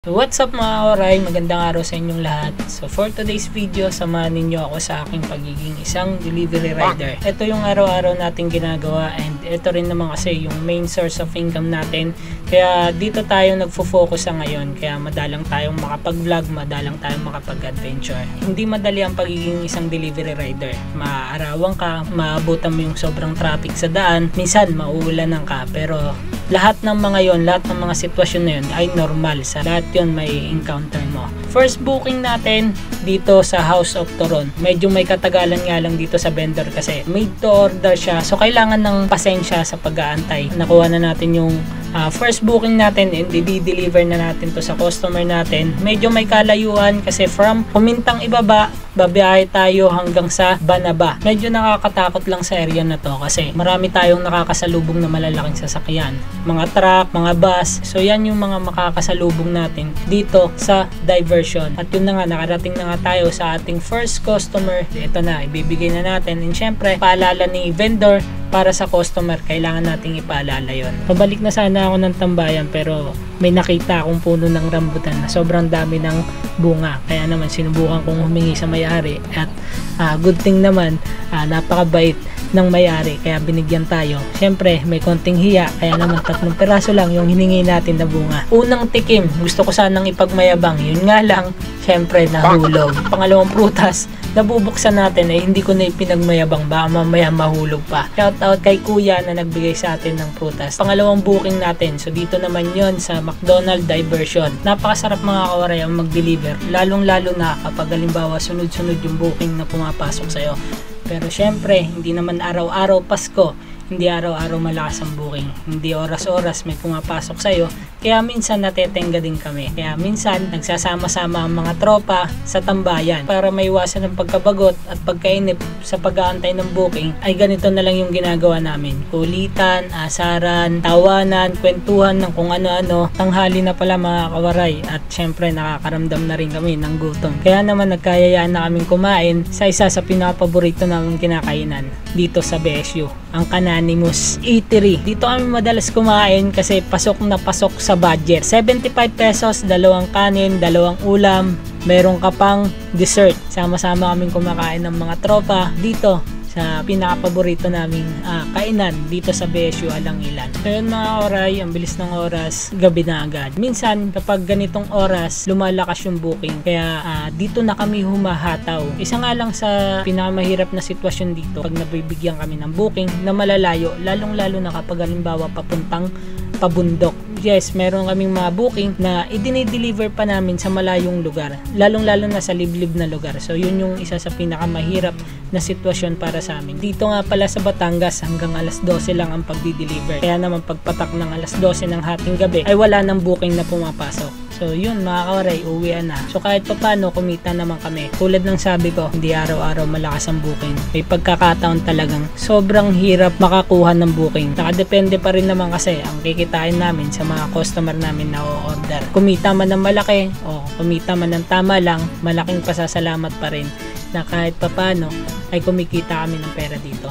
So what's up mga oray, magandang araw sa inyong lahat. So for today's video, samahan ninyo ako sa aking pagiging isang delivery rider. Ito yung araw-araw natin ginagawa and ito rin naman kasi yung main source of income natin. Kaya dito tayo nagfo-focus sa ngayon. Kaya madalang tayong makapag-vlog, madalang tayong makapag-adventure. Hindi madali ang pagiging isang delivery rider. Maaarawan ka, maabutan mo yung sobrang traffic sa daan, minsan mauulanan ka, pero lahat ng mga yon, lahat ng mga sitwasyon na yun ay normal. Sa lahat yun may encounter mo. First booking natin dito sa House of Toron. Medyo may katagalan nga lang dito sa vendor kasi made to order siya. So kailangan ng pasensya sa pag-aantay. Nakuha na natin yung first booking natin and i-deliver na natin to sa customer natin. Medyo may kalayuan kasi from Kumintang ibaba, babiyahe tayo hanggang sa Banaba. Medyo nakakatakot lang sa area na to kasi marami tayong nakakasalubong na malalaking sasakyan. Mga truck, mga bus. So yan yung mga makakasalubong natin dito sa diversion. At yun na nga, nakarating na nga tayo sa ating first customer. Ito na, ibibigay na natin. And syempre, paalala ni vendor para sa customer, kailangan nating ipaalala yon. Pabalik na sana ako ng tambayan pero may nakita akong puno ng rambutan na sobrang dami ng bunga. Kaya naman sinubukan kong humingi sa may-ari at good thing naman, napakabait ng may-ari kaya binigyan tayo. Syempre may konting hiya kaya naman 3 piraso lang yung hiningi natin na bunga. Unang tikim, gusto ko sanang ipagmayabang, yun nga lang syempre nahulog. Pangalawang prutas nabubuksan natin ay hindi ko na ipinagmayabang, baka mamaya mahulog pa. Shout out kay kuya na nagbigay sa atin ng prutas. Pangalawang booking natin, so dito naman yon sa McDonald Diversion. Napakasarap mga kawaray ang mag-deliver, lalong lalo na kapag halimbawa sunod-sunod yung booking na pumapasok sa'yo. Pero syempre, hindi naman araw-araw Pasko, hindi araw-araw malakas ang booking, hindi oras-oras may pumapasok sa'yo, kaya minsan natetenga din kami. Kaya minsan nagsasama-sama ang mga tropa sa tambayan para maiwasan ang pagkabagot at pagkainip sa pag-aantay ng booking. Ay ganito na lang yung ginagawa namin, kulitan, asaran, tawanan, kwentuhan ng kung ano-ano. Tanghali na pala mga kawaray at syempre nakakaramdam na rin kami ng gutom. Kaya naman nagkayayaan na kaming kumain sa isa sa pinapaborito naming kinakainan dito sa BSU, ang Cananimus Eatery. Dito kami madalas kumain kasi pasok na pasok sa budget. 75 pesos, 2 kanin, 2 ulam, meron ka pang dessert. Sama-sama kaming kumakain ng mga tropa dito sa pinakapaborito naming kainan dito sa BSU Alangilan. So yun mga oray, ang bilis ng oras, gabi na agad. Minsan kapag ganitong oras, lumalakas yung booking. Kaya dito na kami humahataw. Isa nga lang sa pinakamahirap na sitwasyon dito, pag nabibigyan kami ng booking na malalayo, lalong-lalo na kapag halimbawa papuntang pabundok. Yes, meron kaming mga booking na i-deliver pa namin sa malayong lugar, lalong-lalo na sa liblib na lugar. So yun yung isa sa pinakamahirap na sitwasyon para sa amin. Dito nga pala sa Batangas, hanggang alas 12 lang ang pagdi-deliver. Kaya naman pagpatak ng alas 12 ng hating gabi ay wala nang booking na pumapasok. So yun mga kawaray, uwian na. So kahit pa paano, kumita naman kami. Tulad ng sabi ko, hindi araw-araw malakas ang booking. May pagkakataon talagang sobrang hirap makakuha ng booking. Nakadepende pa rin naman kasi ang kikitain namin sa mga customer namin na o-order. Kumita man ng malaki o kumita man ng tama lang, malaking pasasalamat pa rin na kahit pa paano ay kumikita kami ng pera dito.